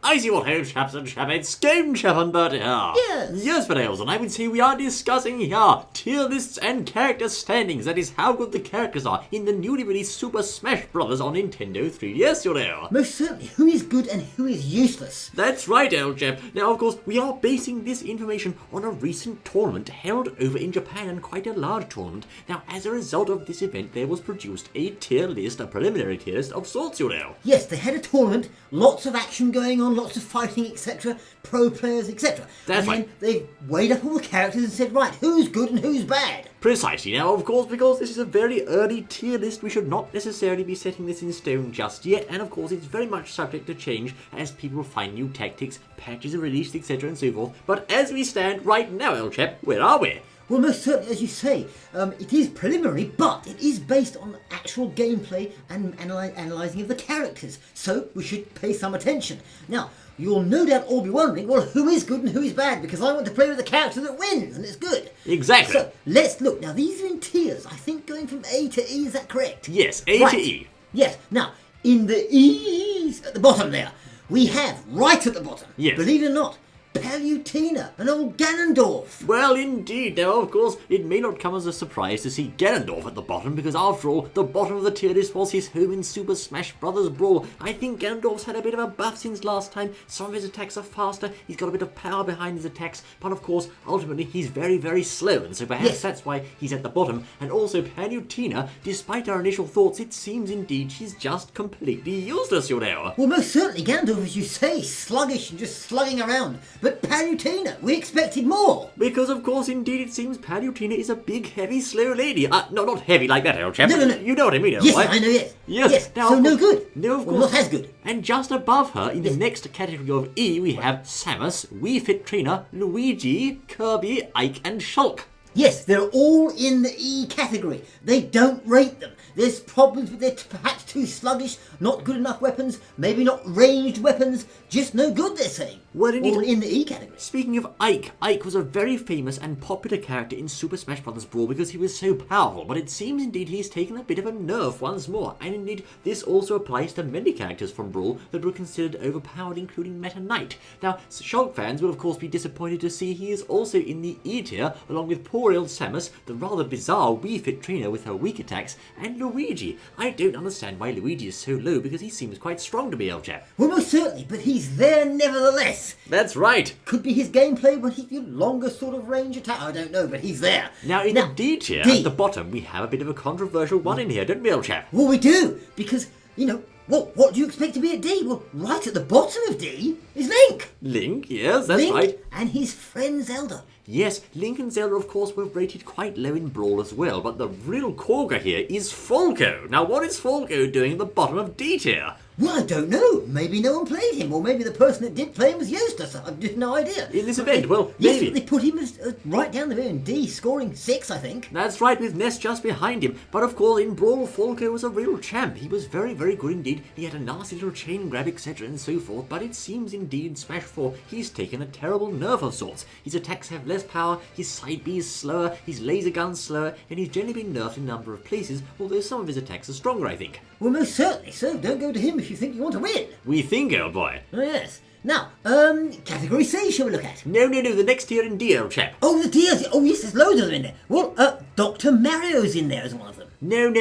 I see what ho, chaps and chapmates, game chap and bird here. Yes, Fiddles, and I would say we are discussing here tier lists and character standings. That is how good the characters are in the newly released Super Smash Bros. On Nintendo 3DS, you know. Most certainly, who is good and who is useless. That's right, old chap. Now, of course, we are basing this information on a recent tournament held over in Japan, and quite a large tournament. Now, as a result of this event, there was produced a tier list, a preliminary tier list of sorts, you know. Yes, they had a tournament, lots of action going on, lots of fighting, etc., pro players, etc. That's right. And then they weighed up all the characters and said, right, who's good and who's bad? Precisely. Now, of course, because this is a very early tier list, we should not necessarily be setting this in stone just yet, and of course it's very much subject to change as people find new tactics, patches are released, etc. and so forth. But as we stand right now, old chap, where are we? Well, most certainly, as you say, it is preliminary, but it is based on actual gameplay and analysing of the characters, so we should pay some attention. Now, you'll no doubt all be wondering, well, who is good and who is bad, because I want to play with the character that wins, and it's good. Exactly. So, let's look. Now, these are in tiers, I think going from A to E, is that correct? Yes, A to E. Yes. Now, in the E's at the bottom there, we have, right at the bottom, yes, believe it or not, Palutena, an old Ganondorf. Well, indeed. Now, of course, it may not come as a surprise to see Ganondorf at the bottom, because after all, the bottom of the tier list was his home in Super Smash Bros. Brawl. I think Ganondorf's had a bit of a buff since last time. Some of his attacks are faster, he's got a bit of power behind his attacks, but of course, ultimately, he's very, very slow, and so perhaps that's why he's at the bottom. And also, Palutena, despite our initial thoughts, it seems indeed she's just completely useless, you know. Well, most certainly, Ganondorf, as you say, sluggish and just slugging around. But Palutena, we expected more. Because, of course, indeed, it seems Palutena is a big, heavy, slow lady. No, not heavy like that, old chap. No. You know what I mean, Yes, right? I know, yes. Yes. Now, so no good. No, of course. Not as good. And just above her, in the next category of E, we have Samus, Wii Fit Trainer, Luigi, Kirby, Ike, and Shulk. Yes, they're all in the E category. They don't rate them. There's problems with it, perhaps too sluggish, not good enough weapons, maybe not ranged weapons, just no good, they're saying. Well, indeed. All in the E category. Speaking of Ike, Ike was a very famous and popular character in Super Smash Bros. Brawl because he was so powerful, but it seems indeed he's taken a bit of a nerf once more, and indeed this also applies to many characters from Brawl that were considered overpowered, including Meta Knight. Now, Shulk fans will of course be disappointed to see he is also in the E tier, along with poor old Samus, the rather bizarre Wii Fit Trainer with her weak attacks, and Luigi. I don't understand why Luigi is so low because he seems quite strong to me, old chap. Well, most certainly, but he's there nevertheless. That's right. Could be his gameplay, but he's a longer sort of range attack. I don't know, but he's there. Now, in the D tier, at the bottom, we have a bit of a controversial one in here, don't we, old chap? Well, we do, because, you know, what do you expect to be at D? Well, right at the bottom of D is Link. Link, yes, that's Link right. And his friend Zelda. Yes, Link and Zelda, of course, were rated quite low in Brawl as well, but the real corker here is Falco. Now, what is Falco doing at the bottom of D tier? Well, I don't know. Maybe no one played him, or maybe the person that did play him was useless. I've just no idea. In this event, well, maybe. Yes, they put him right down there in D, scoring 6, I think. That's right, with Ness just behind him. But of course, in Brawl, Falco was a real champ. He was very, very good indeed. He had a nasty little chain grab, etc. and so forth. But it seems indeed in Smash 4, he's taken a terrible nerf of sorts. His attacks have less power, his side B is slower, his laser gun's slower, and he's generally been nerfed in a number of places, although some of his attacks are stronger, I think. Well, most certainly. So don't go to him if you think you want to win. We think, old boy. Oh, yes. Now, category C shall we look at? No, the next tier in D, old chap. Oh, the D's. Oh, yes, there's loads of them in there. Well, Dr. Mario's in there as one of them. No,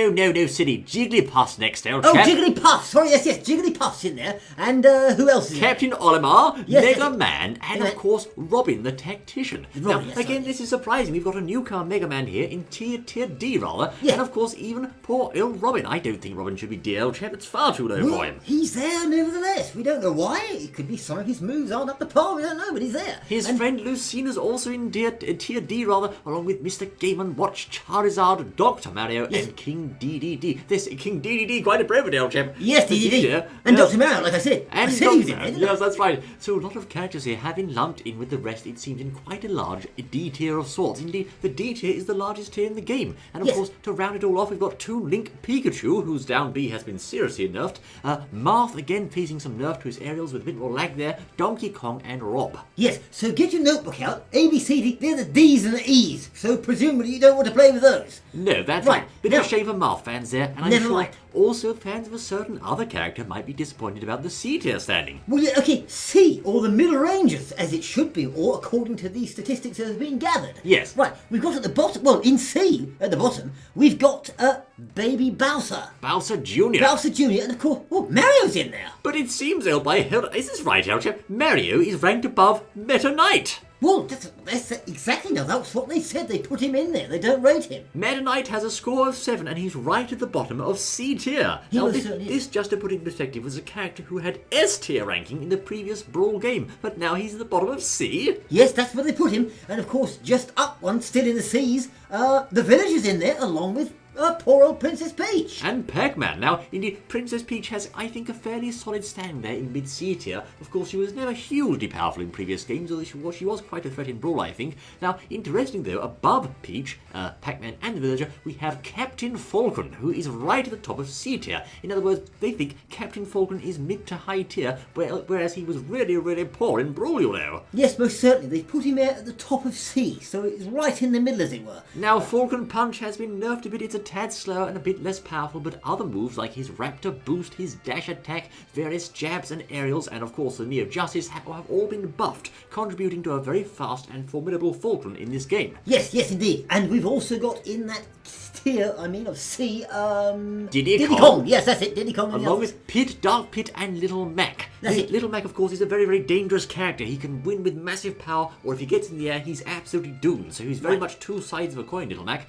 silly. Jigglypuff's next, old Oh, chap. Jigglypuff. Sorry, yes, Jigglypuff's in there. And who else is in there? Captain Olimar, Yes, Mega Man, and of course, Robin the Tactician. Robin, now, yes, again, this is surprising. We've got a newcomer Mega Man here in tier D, rather. Yeah. And of course, even poor old Robin. I don't think Robin should be D, old chap. It's far too low for him. He's there nevertheless. We don't know why. It could be some of his moves aren't up to par. We don't know, but he's there. His friend Lucina's also in tier D, rather, along with Mr. Game & Watch, Charizard, Dr. Mario, and King DDD. This King DDD, quite a brave old chap. Yes, DDD. And Dr. Mario, like I said. And I said he was in there, yes, that's right. So a lot of characters here have been lumped in with the rest, it seems, in quite a large D tier of sorts. Indeed, the D tier is the largest tier in the game. And of course, to round it all off, we've got 2 Link Pikachu, whose down B has been seriously nerfed. Marth, again, facing some nerf to his aerials with a bit more lag there, Donkey Kong and Rob. Yes, so get your notebook out. A, B, C, D, they're the D's and the E's. So presumably you don't want to play with those. No, that's Right, right. Bit of a shame for Marth fans there, and I'm Never sure mind. also fans of a certain other character might be disappointed about the C tier standing. Well, yeah, okay, C, or the middle ranges, as it should be, or according to these statistics that have been gathered. Yes. Right, we've got at the bottom, well, in C, at the bottom, we've got Baby Bowser. Bowser Jr. Bowser Jr., and of course, well, Mario's in there. But it seems, oh by hell, is this right, Elchap? Mario is ranked above Meta Knight. Well, that's exactly, now that's what they said. They put him in there. They don't rate him. Meta Knight has a score of 7 and he's right at the bottom of C tier. He Now, most this, certainly is. this, just to put it in perspective, was a character who had S tier ranking in the previous Brawl game, but now he's at the bottom of C. Yes, that's where they put him. And of course, just up one, still in the C's, the Villager's in there, along with poor old Princess Peach. And Pac-Man. Now, indeed, Princess Peach has, I think, a fairly solid stand there in mid-C tier. Of course, she was never hugely powerful in previous games, although she was quite a threat in Brawl, I think. Now, interesting though, above Peach, Pac-Man and the Villager, we have Captain Falcon, who is right at the top of C tier. In other words, they think Captain Falcon is mid to high tier, whereas he was really, really poor in Brawl, you know. Yes, most certainly. They put him there at the top of C, so it's right in the middle, as it were. Now, Falcon Punch has been nerfed a bit. It's a tad slower and a bit less powerful, but other moves like his Raptor Boost, his Dash Attack, various jabs and aerials, and of course the Knee of Justice have all been buffed, contributing to a very fast and formidable Falcon in this game. Yes, indeed. And we've also got in that tier, of C, Diddy Kong. Kong. Yes, that's it, Diddy Kong. Along with Pit, Dark Pit, and Little Mac. That's it. Little Mac, of course, is a very, very dangerous character. He can win with massive power, or if he gets in the air, he's absolutely doomed. So he's very much two sides of a coin, Little Mac.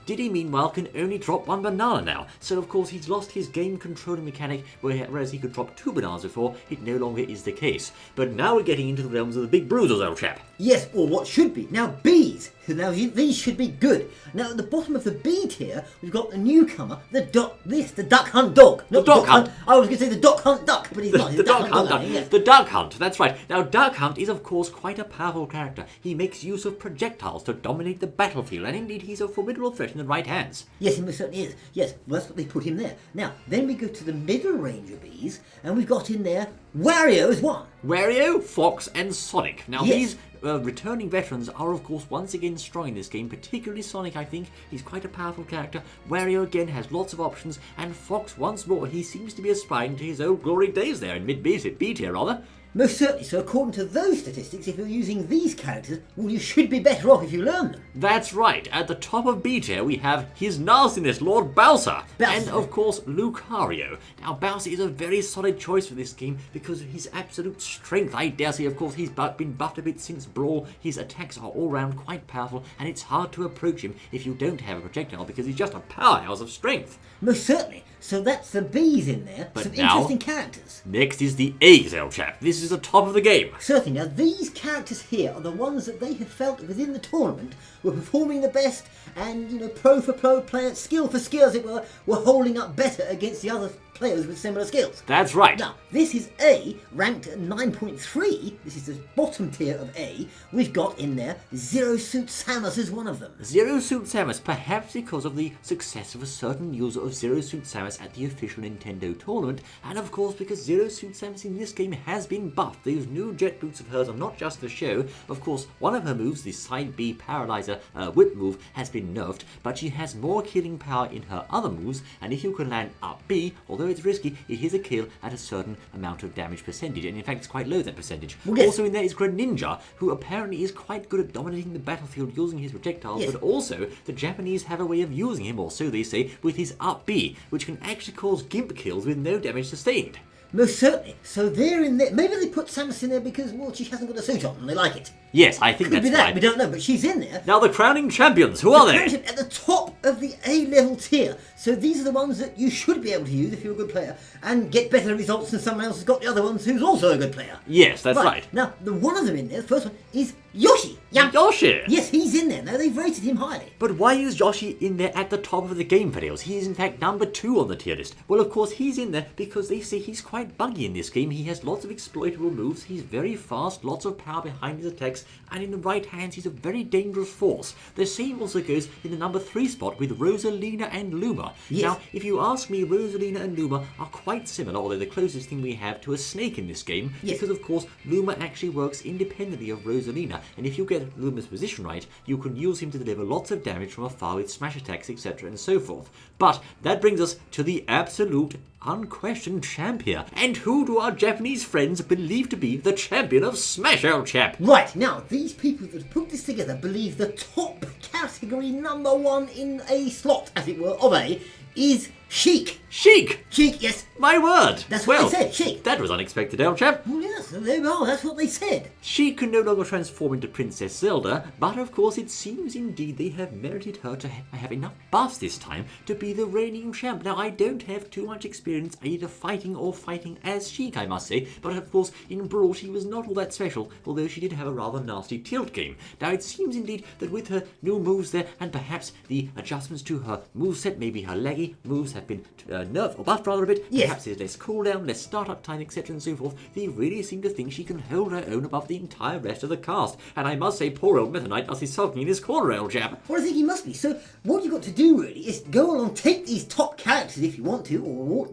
Diddy, meanwhile, can only drop one banana now. So, of course, he's lost his game-controlling mechanic, whereas he could drop 2 bananas before. It no longer is the case. But now we're getting into the realms of the big bruisers, old chap. Yes, or what should be. Now, B's. Now, these should be good. Now, at the bottom of the B tier, we've got the newcomer, the Duck Hunt Dog. Not The Duck Hunt. I was going to say the Duck Hunt Duck, but he's not. He's The Duck Hunt, Dog, yes. the Duck Hunt, that's right. Now, Duck Hunt is, of course, quite a powerful character. He makes use of projectiles to dominate the battlefield, and indeed, he's a formidable threat in the right hands. Yes, he most certainly is. Yes, well, that's what they put him there. Now, then we go to the middle range of B's, and we've got in there Wario as one. Wario, Fox, and Sonic. Now, Yes. these returning veterans are, of course, once again strong in this game, particularly Sonic, I think. He's quite a powerful character. Wario, again, has lots of options, and Fox, once more, he seems to be aspiring to his old glory days there in mid-B tier, rather. Most certainly. So according to those statistics, if you're using these characters, well, you should be better off if you learn them. That's right. At the top of B tier, we have His Nastiness, Lord Bowser. And, of course, Lucario. Now, Bowser is a very solid choice for this game because of his absolute strength. I dare say, of course, he's been buffed a bit since Brawl. His attacks are all round quite powerful, and it's hard to approach him if you don't have a projectile because he's just a powerhouse of strength. Most certainly. So that's the B's in there. But Some now- interesting characters. Next is the A's, old chap. This is the top of the game. Certainly. Now, these characters here are the ones that they have felt within the tournament were performing the best and, pro for pro player, skill for skill, as it were holding up better against the other players with similar skills. That's right. Now, this is A, ranked at 9.3. This is the bottom tier of A. We've got in there Zero Suit Samus as one of them. Zero Suit Samus, perhaps because of the success of a certain user of Zero Suit Samus at the official Nintendo tournament, and of course because Zero Suit Samus in this game has been buffed. Those new jet boots of hers are not just for show. Of course, one of her moves, the side B paralyzer whip move, has been nerfed, but she has more killing power in her other moves, and if you can land up B, although it's risky, it is a kill at a certain amount of damage percentage, and in fact it's quite low, that percentage. Well, yes. Also in there is Greninja, who apparently is quite good at dominating the battlefield using his projectiles, Yes. but also the Japanese have a way of using him, or so they say, with his up B, which can actually cause gimp kills with no damage sustained. Most certainly. So they're in there. Maybe they put Samus in there because, well, she hasn't got a suit on and they like it. Yes, I think Could be that's that. right. We don't know, but she's in there. Now the crowning champions, who are they? At the top of the A-level tier. So these are the ones that you should be able to use if you're a good player and get better results than someone else who's got the other ones who's also a good player. Yes, that's right. Now, the one of them in there, the first one, is Yoshi. Yoshi! Yes, he's in there. Now, they've rated him highly. But why is Yoshi in there at the top of the game, videos? He is in fact number 2 on the tier list. Well, of course, he's in there because they say he's quite buggy in this game. He has lots of exploitable moves, he's very fast, lots of power behind his attacks, and in the right hands, he's a very dangerous force. The same also goes in the number 3 spot with Rosalina and Luma. Yes. Now, if you ask me, Rosalina and Luma are quite quite similar, although the closest thing we have to a snake in this game, Yes. because of course Luma actually works independently of Rosalina, and if you get Luma's position right, you can use him to deliver lots of damage from afar with smash attacks, etc. and so forth. But that brings us to the absolute unquestioned champ here. And who do our Japanese friends believe to be the champion of Smash, old chap? Right, now, these people that put this together believe the top category number one in a slot, as it were, of A, is Sheik. Sheik! Sheik, yes. My word! That's what they said, Sheik. That was unexpected, old chap. Oh, yes, there we are, that's what they said. She can no longer transform into Princess Zelda, but of course it seems indeed they have merited her to have enough buffs this time to be the reigning champ. Now, I don't have too much experience either fighting or fighting as Sheik, I must say, but of course in Brawl she was not all that special, although she did have a rather nasty tilt game. Now, it seems indeed that with her new moves there, and perhaps the adjustments to her moveset, maybe her leggy moves have been nerfed or buffed rather a bit, Yes. perhaps there's less cooldown, less startup time, etc. and so forth, they really seem to think she can hold her own above the entire rest of the cast. And I must say, poor old Meta Knight must be sulking in his corner, old chap. Well, I think he must be. So, what you've got to do really is go along, take these top characters if you want to, or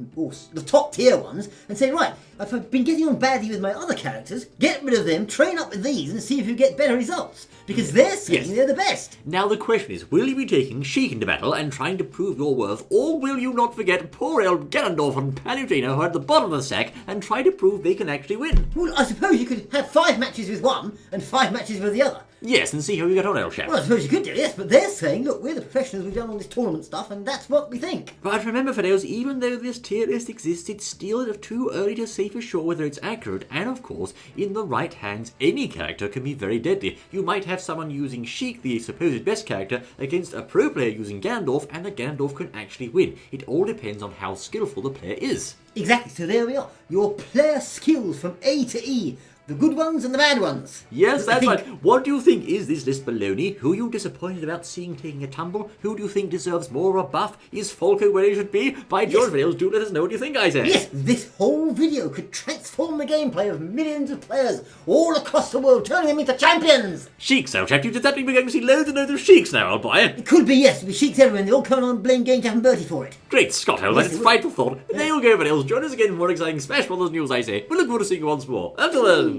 the top tier ones, and say, right, if I've been getting on badly with my other characters, get rid of them, train up with these, and see if you get better results. Because they're saying they're the best. Now the question is, will you be taking Sheik into battle and trying to prove your worth, or will you not forget poor old Ganondorf and Palutena who are at the bottom of the sack and try to prove they can actually win? Well, I suppose you could have 5 matches with one and 5 matches with the other. Yes, and see how you get on, old chap. Well, I suppose you could do, yes, but they're saying, look, we're the professionals, we've done all this tournament stuff, and that's what we think. But remember, Fideos, even though this tier list exists, it's still too early to say for sure whether it's accurate, and of course, in the right hands, any character can be very deadly. You might have someone using Sheik, the supposed best character, against a pro player using Ganondorf, and the Ganondorf can actually win. It all depends on how skillful the player is. Exactly, so there we are. Your player skills from A to E. The good ones and the bad ones. Yes, that's right. What do you think? Is this list baloney? Who are you disappointed about seeing taking a tumble? Who do you think deserves more of a buff? Is Falco where he should be? By George, videos, do let us know what you think, I say. Yes, this whole video could transform the gameplay of millions of players all across the world, turning them into champions. Sheiks, old chap. Does that mean we're going to see loads and loads of Sheiks now, old boy? It could be, yes, with Sheiks everywhere, and they all come on playing Game Cap and Bertie for it. Great Scott, old Yes, that's it a will. frightful thought. There you go, videos. Join us again for more exciting Smash Brothers news, I say. We look forward to seeing you once more. Until then.